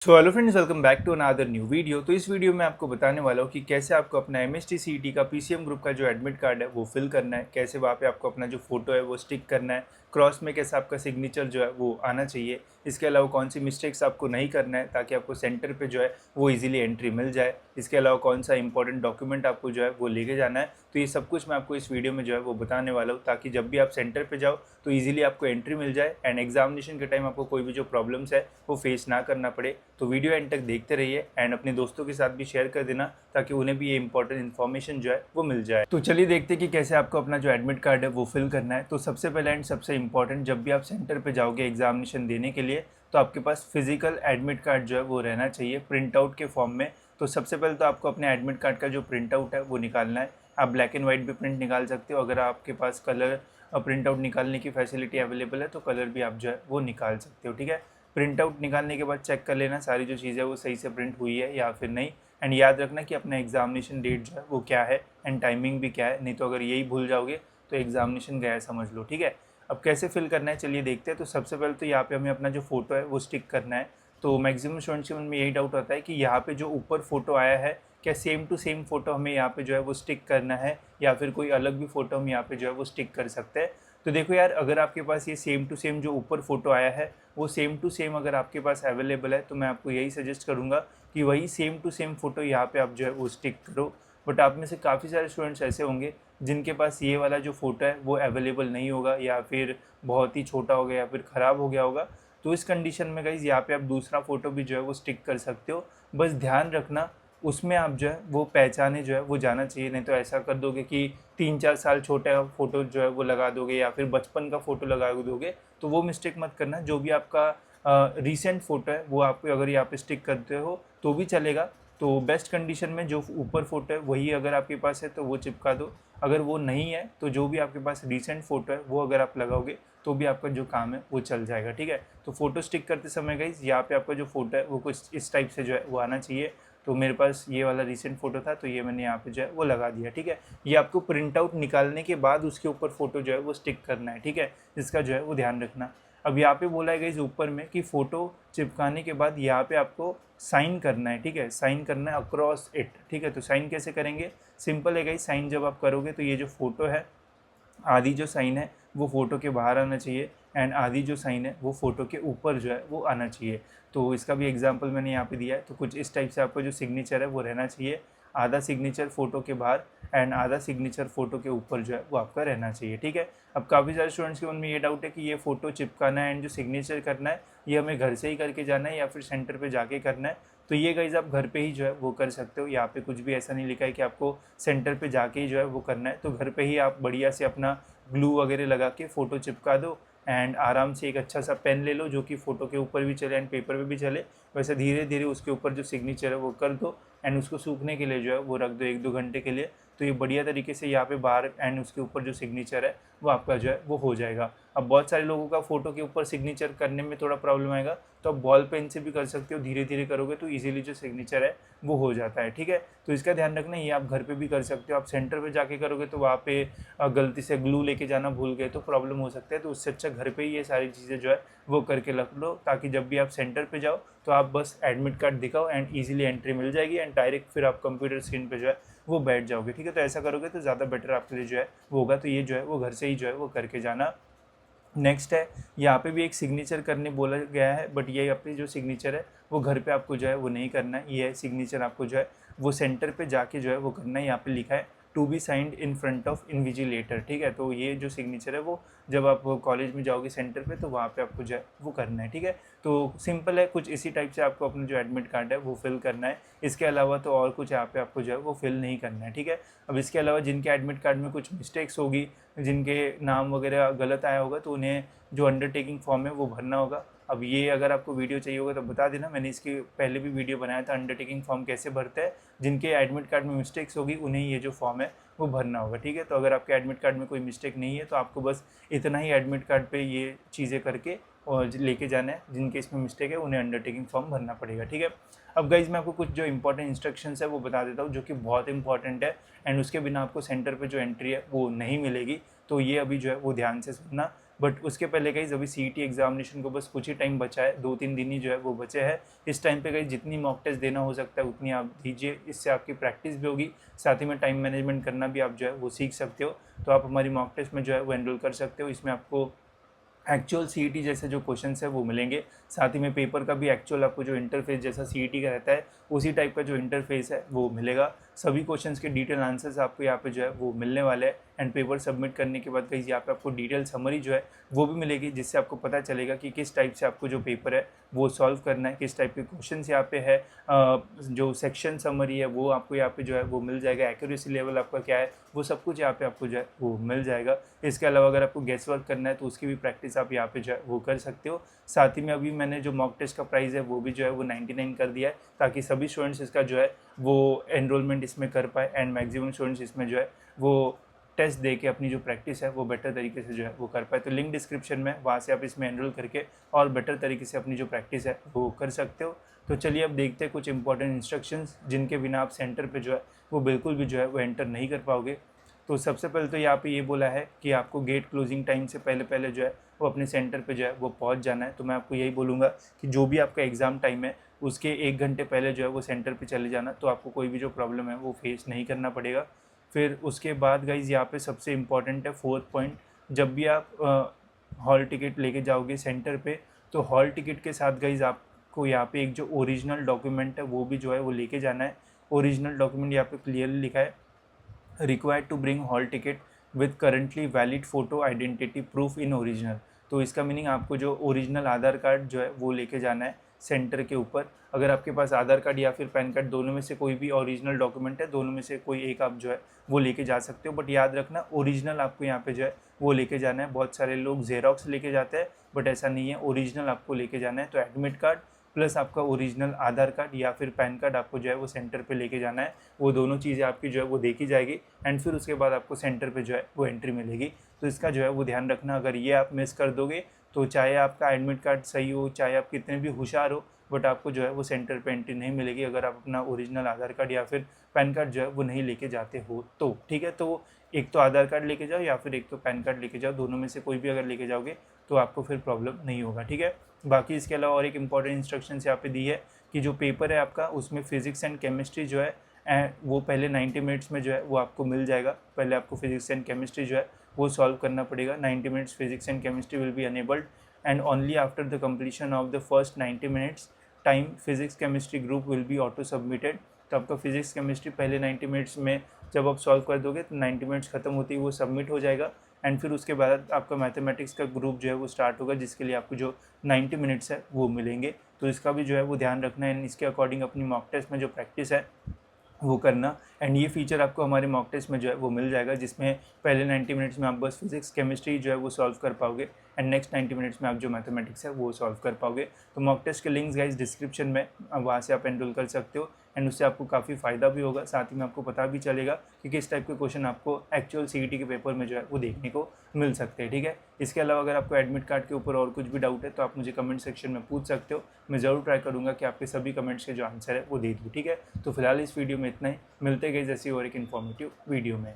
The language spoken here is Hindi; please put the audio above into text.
So hello friends, welcome back to another new video. तो इस वीडियो में आपको बताने वाला हूँ कि कैसे आपको अपना एमएसटी सीईटी का पीसीएम ग्रुप का जो एडमिट कार्ड है वो फिल करना है, कैसे वहाँ पे आपको अपना जो फोटो है वो स्टिक करना है, क्रॉस में कैसे आपका सिग्नेचर जो है वो आना चाहिए, इसके अलावा कौन सी मिस्टेक्स आपको नहीं करना है ताकि आपको सेंटर पे जो है वो इजीली एंट्री मिल जाए, इसके अलावा कौन सा इंपॉर्टेंट डॉक्यूमेंट आपको जो है वो लेके जाना है। तो ये सब कुछ मैं आपको इस वीडियो में जो है वो बताने वाला हूँ ताकि जब भी आप सेंटर पे जाओ तो ईजिली आपको एंट्री मिल जाए एंड एग्जामिनेशन के टाइम आपको कोई भी जो प्रॉब्लम्स है वो फेस ना करना पड़े। तो वीडियो एंड तक देखते रहिए एंड अपने दोस्तों के साथ भी शेयर कर देना ताकि उन्हें भी ये इंपॉर्टेंट इन्फॉर्मेशन जो है वो मिल जाए। तो चलिए देखते हैं कि कैसे आपको अपना जो एडमिट कार्ड है वो फिल करना है। तो सबसे पहले एंड सबसे इंपॉर्टेंट, जब भी आप सेंटर पे जाओगे एग्जामिनेशन देने के लिए तो आपके पास फिजिकल एडमिट कार्ड जो है वो रहना चाहिए प्रिंट आउट के फॉर्म में। तो सबसे पहले तो आपको अपने एडमिट कार्ड का जो प्रिंट आउट है वो निकालना है। आप ब्लैक एंड वाइट भी प्रिंट निकाल सकते हो, अगर आपके पास कलर प्रिंट आउट निकालने की फैसिलिटी अवेलेबल है तो कलर भी आप जो है वो निकाल सकते हो। ठीक है, प्रिंट आउट निकालने के बाद चेक कर लेना सारी जो चीज़ें वो सही से प्रिंट हुई है या फिर नहीं। एंड याद रखना कि अपना एग्जामिनेशन डेट जो है वो क्या है एंड टाइमिंग भी क्या है, नहीं तो अगर यही भूल जाओगे तो एग्जामिनेशन गया समझ लो। ठीक है, अब कैसे फिल करना है चलिए देखते हैं। तो सबसे पहले तो यहाँ पे हमें अपना जो फोटो है वो स्टिक करना है। तो मैक्सिमम स्टूडेंट्स के मन में यही डाउट आता है कि यहाँ पे जो ऊपर फोटो आया है क्या सेम टू सेम फोटो हमें यहाँ पे जो है वो स्टिक करना है या फिर कोई अलग भी फोटो हम यहाँ पे जो है वो स्टिक कर सकते हैं। तो देखो यार, अगर आपके पास ये सेम टू सेम जो ऊपर फोटो आया है वो सेम टू सेम अगर आपके पास अवेलेबल है तो मैं आपको यही सजेस्ट करूँगा कि वही सेम टू सेम फोटो यहाँ पे आप जो है वो स्टिक करो। बट आप में से काफ़ी सारे स्टूडेंट्स ऐसे होंगे जिनके पास ये वाला जो फ़ोटो है वो अवेलेबल नहीं होगा या फिर बहुत ही छोटा हो गया या फिर ख़राब हो गया होगा। तो इस कंडीशन में गाइज़ यहाँ पे आप दूसरा फ़ोटो भी जो है वो स्टिक कर सकते हो। बस ध्यान रखना उसमें आप जो है वो पहचाने जो है वो जाना चाहिए, नहीं तो ऐसा कर दोगे कि 3-4 साल छोटा फ़ोटो जो है वो लगा दोगे या फिर बचपन का फ़ोटो लगा दोगे। तो वो मिस्टेक मत करना। जो भी आपका रीसेंट फ़ोटो है वो आप अगर यहाँ पे स्टिक करते हो तो भी चलेगा। तो बेस्ट कंडीशन में जो ऊपर फ़ोटो है वही अगर आपके पास है तो वो चिपका दो, अगर वो नहीं है तो जो भी आपके पास रीसेंट फ़ोटो है वो अगर आप लगाओगे तो भी आपका जो काम है वो चल जाएगा। ठीक है, तो फ़ोटो स्टिक करते समय गाइस यहाँ पे आपका जो फ़ोटो है वो कुछ इस टाइप से जो है वो आना चाहिए। तो मेरे पास ये वाला रीसेंट फ़ोटो था तो ये मैंने यहाँ पे जो है वो लगा दिया। ठीक है, ये आपको प्रिंट आउट निकालने के बाद उसके ऊपर फ़ोटो जो है वो स्टिक करना है। ठीक है, इसका जो है वो ध्यान रखना। अब यहाँ पे बोला है गाइस ऊपर में कि फ़ोटो चिपकाने के बाद यहाँ पे आपको साइन करना है। ठीक है, साइन करना है अक्रॉस इट। ठीक है, तो साइन कैसे करेंगे, सिंपल है गाइस। साइन जब आप करोगे तो ये जो फ़ोटो है आधी जो साइन है वो फ़ोटो के बाहर आना चाहिए एंड आधी जो साइन है वो फ़ोटो के ऊपर जो है वो आना चाहिए। तो इसका भी एग्जांपल मैंने यहाँ पे दिया है। तो कुछ इस टाइप से आपका जो सिग्नेचर है वो रहना चाहिए, आधा सिग्नेचर फ़ोटो के बाहर एंड आधा सिग्नेचर फ़ोटो के ऊपर जो है वो आपका रहना चाहिए। ठीक है, अब काफ़ी सारे स्टूडेंट्स के मन में ये डाउट है कि ये फ़ोटो चिपकाना है एंड जो सिग्नेचर करना है ये हमें घर से ही करके जाना है या फिर सेंटर पर जाके करना है। तो ये गाइज आप घर पे ही जो है वो कर सकते हो। यहाँ पे कुछ भी ऐसा नहीं लिखा है कि आपको सेंटर पे जाके ही जो है वो करना है। तो घर पे ही आप बढ़िया से अपना ग्लू वगैरह लगा के फ़ोटो चिपका दो एंड आराम से एक अच्छा सा पेन ले लो जो कि फ़ोटो के ऊपर भी चले एंड पेपर पे भी चले। वैसे धीरे धीरे उसके ऊपर जो सिग्नेचर है वो कर दो एंड उसको सूखने के लिए जो है वो रख दो 1-2 घंटे के लिए। तो ये बढ़िया तरीके से यहाँ पे बाहर एंड उसके ऊपर जो सिग्नेचर है वो आपका जो है वो हो जाएगा। अब बहुत सारे लोगों का फ़ोटो के ऊपर सिग्नेचर करने में थोड़ा प्रॉब्लम आएगा, तो आप बॉल पेन से भी कर सकते हो। धीरे धीरे करोगे तो इजीली जो सिग्नेचर है वो हो जाता है। ठीक है, तो इसका ध्यान रखना, ये आप घर पे भी कर सकते हो। आप सेंटर पे जाके करोगे तो वहाँ पे गलती से ग्लू लेके जाना भूल गए तो प्रॉब्लम हो सकता है। तो उससे अच्छा घर पे ही ये सारी चीज़ें जो है वो करके रख लो ताकि जब भी आप सेंटर पे जाओ तो आप बस एडमिट कार्ड दिखाओ एंड ईजिली एंट्री मिल जाएगी एंड डायरेक्ट फिर आप कंप्यूटर स्क्रीन पे जो है वो बैठ जाओगे। ठीक है, तो ऐसा करोगे तो ज़्यादा बेटर आपके लिए जो है वो होगा। तो ये जो है वो घर से ही जो है वो करके जाना। नेक्स्ट है, यहाँ पे भी एक सिग्नेचर करने बोला गया है बट ये अपनी जो सिग्नेचर है वो घर पे आपको जो है वो नहीं करना है। ये सिग्नेचर आपको जो है वो सेंटर पे जाके जो है वो करना है। यहाँ पे लिखा है to be signed in front of invigilator. ठीक है, तो ये जो सिग्नेचर है वो जब आप कॉलेज में जाओगे सेंटर पे तो वहाँ पे आपको जो है वो करना है। ठीक है, तो सिंपल है, कुछ इसी टाइप से आपको अपना जो एडमिट कार्ड है वो फिल करना है। इसके अलावा तो और कुछ यहाँ पे आपको जो है वो फिल नहीं करना है। ठीक है, अब इसके अलावा जिनके एडमिट कार्ड में कुछ मिस्टेक्स होगी, जिनके नाम वगैरह गलत आया होगा तो उन्हें जो अंडरटेकिंग फॉर्म है वो भरना होगा। अब ये अगर आपको वीडियो चाहिए होगा तो बता देना, मैंने इसके पहले भी वीडियो बनाया था अंडरटेकिंग फॉर्म कैसे भरते हैं। जिनके एडमिट कार्ड में मिस्टेक्स होगी उन्हें ये जो फॉर्म है वो भरना होगा। ठीक है, तो अगर आपके एडमिट कार्ड में कोई मिस्टेक नहीं है तो आपको बस इतना ही एडमिट कार्ड पे ये चीज़ें करके और लेके जाना है। जिनके इसमें मिस्टेक है उन्हें अंडरटेकिंग फॉर्म भरना पड़ेगा। ठीक है, अब गाइज मैं आपको कुछ जो इंपॉर्टेंट इंस्ट्रक्शंस है वो बता देता हूँ जो कि बहुत इंपॉर्टेंट है एंड उसके बिना आपको सेंटर पे जो एंट्री है वो नहीं मिलेगी। तो ये अभी जो है वो ध्यान से सुनना। बट उसके पहले गाइज अभी CET एग्जामिनेशन को बस कुछ ही टाइम बचा है, 2-3 दिन ही जो है वो बचे हैं। इस टाइम पे गाइज जितनी मॉक टेस्ट देना हो सकता है उतनी आप दीजिए, इससे आपकी प्रैक्टिस भी होगी, साथ ही में टाइम मैनेजमेंट करना भी आप जो है वो सीख सकते हो। तो आप हमारी मॉक टेस्ट में जो है वो एनरोल कर सकते हो। इसमें आपको एक्चुअल CET जैसे जो क्वेश्चंस है वो मिलेंगे, साथ ही में पेपर का भी एक्चुअल आपको जो इंटरफेस जैसा CET का रहता है उसी टाइप का जो इंटरफेस है वो मिलेगा। सभी क्वेश्चंस के डिटेल आंसर्स आपको यहाँ पे जो है वो मिलने वाले हैं। एंड पेपर सबमिट करने के बाद कहीं यहाँ पे आपको डिटेल समरी जो है वो भी मिलेगी, जिससे आपको पता चलेगा कि किस टाइप से आपको जो पेपर है वो सॉल्व करना है, किस टाइप के क्वेश्चन यहाँ पे है। जो सेक्शन समरी है वो आपको यहाँ पे जो है वो मिल जाएगा, एक्यूरेसी लेवल आपका क्या है वो सब कुछ यहाँ पे आपको जो है वो मिल जाएगा। इसके अलावा अगर आपको गेस वर्क करना है तो उसकी भी प्रैक्टिस आप यहाँ पे जो है वो कर सकते हो। साथ ही में अभी मैंने जो मॉक टेस्ट का प्राइस है वो भी जो है वो 99 कर दिया है, ताकि सभी स्टूडेंट्स इसका जो है वो एनरोलमेंट इसमें कर पाए एंड मैक्सिमम स्टूडेंट्स इसमें जो है वो टेस्ट दे के अपनी जो प्रैक्टिस है वो बेटर तरीके से जो है वो कर पाए। तो लिंक डिस्क्रिप्शन में, वहाँ से आप इसमें एनरोल करके और बेटर तरीके से अपनी जो प्रैक्टिस है वो कर सकते हो। तो चलिए अब देखते हैं कुछ इंपॉर्टेंट इंस्ट्रक्शंस जिनके बिना आप सेंटर पे जो है वो बिल्कुल भी जो है वो एंटर नहीं कर पाओगे। तो सबसे पहले तो यहाँ पे ये बोला है कि आपको गेट क्लोजिंग टाइम से पहले पहले जो है वो अपने सेंटर पे जो है वो पहुँच जाना है। तो मैं आपको यही बोलूँगा कि जो भी आपका एग्ज़ाम टाइम है उसके 1 घंटे पहले जो है वो सेंटर पे चले जाना, तो आपको कोई भी जो प्रॉब्लम है वो फेस नहीं करना पड़ेगा। फिर उसके बाद गाइज़ यहाँ पे सबसे इम्पॉर्टेंट है 4th पॉइंट, जब भी आप हॉल टिकट लेके जाओगे सेंटर पे तो हॉल टिकट के साथ गाइज़ आपको यहाँ पे एक जो ओरिजिनल डॉक्यूमेंट है वो भी जो है वो लेके जाना है। ओरिजिनल डॉक्यूमेंट यहाँ पे क्लियरली लिखा है, required to bring hall ticket with currently valid photo identity proof in original. तो इसका मीनिंग आपको जो ओरिजिनल आधार कार्ड जो है वो लेके जाना है सेंटर के ऊपर। अगर आपके पास आधार कार्ड या फिर पैन कार्ड दोनों में से कोई भी ओरिजिनल डॉक्यूमेंट है, दोनों में से कोई एक आप जो है वो लेके जा सकते हो, बट याद रखना ओरिजिनल आपको यहाँ पे जो है वो लेके जाना है। बहुत सारे लोग जेरोक्स लेके जाते हैं बट ऐसा नहीं है, ओरिजिनल आपको लेके जाना है। तो एडमिट कार्ड प्लस आपका ओरिजिनल आधार कार्ड या फिर पैन कार्ड आपको जो है वो सेंटर पे लेके जाना है। वो दोनों चीज़ें आपकी जो है वो देखी जाएगी एंड फिर उसके बाद आपको सेंटर पे जो है वो एंट्री मिलेगी। तो इसका जो है वो ध्यान रखना, अगर ये आप मिस कर दोगे तो चाहे आपका एडमिट कार्ड सही हो, चाहे आप कितने भी होशियार हो, बट आपको जो है वो सेंटर पे एंट्री नहीं मिलेगी अगर आप अपना ओरिजिनल आधार कार्ड या फिर पैन कार्ड जो है वो नहीं लेके जाते हो तो। ठीक है, तो एक तो आधार कार्ड लेके जाओ या फिर एक तो पैन कार्ड लेके जाओ, दोनों में से कोई भी अगर लेके जाओगे तो आपको फिर प्रॉब्लम नहीं होगा। ठीक है, बाकी इसके अलावा और एक इम्पॉर्टेंट इंस्ट्रक्शंस यहाँ पे दी है कि जो पेपर है आपका उसमें फिजिक्स एंड केमिस्ट्री जो है वो पहले 90 मिनट्स में जो है वो आपको मिल जाएगा। पहले आपको फिजिक्स एंड केमिस्ट्री जो है वो सॉल्व करना पड़ेगा। 90 minutes physics and chemistry will be enabled and only after the completion of the first 90 minutes time physics chemistry group will be auto submitted. तो आपका फिजिक्स केमिस्ट्री पहले 90 मिनट्स में जब आप सॉल्व कर दोगे तो 90 मिनट्स खत्म होती है वो सबमिट हो जाएगा एंड फिर उसके बाद आपका मैथमेटिक्स का ग्रुप जो है वो स्टार्ट होगा, जिसके लिए आपको जो 90 मिनट्स है वो मिलेंगे। तो इसका भी जो है वो ध्यान रखना है एंड इसके अकॉर्डिंग अपनी मॉक टेस्ट में जो प्रैक्टिस है वो करना। एंड ये फीचर आपको हमारे मॉक टेस्ट में जो है वो मिल जाएगा, जिसमें पहले 90 मिनट्स में आप बस फिजिक्स केमिस्ट्री जो है वो सॉल्व कर पाओगे एंड नेक्स्ट 90 मिनट्स में आप जो मैथमेटिक्स है वो सॉल्व कर पाओगे। तो मॉक टेस्ट के लिंक्स गाइस डिस्क्रिप्शन में, वहाँ से आप एनरोल कर सकते हो एंड उससे आपको काफ़ी फ़ायदा भी होगा, साथ ही में आपको पता भी चलेगा कि किस टाइप के क्वेश्चन आपको एक्चुअल CET के पेपर में जो है वो देखने को मिल सकते हैं। ठीक है, इसके अलावा अगर आपको एडमिट कार्ड के ऊपर और कुछ भी डाउट है तो आप मुझे कमेंट सेक्शन में पूछ सकते हो, मैं ज़रूर ट्राई करूँगा कि आपके सभी कमेंट्स के जो आंसर है वो दे दूँ। ठीक है, तो फिलहाल इस वीडियो में इतना ही, मिलते गए जैसी और एक इन्फॉर्मेटिव वीडियो में।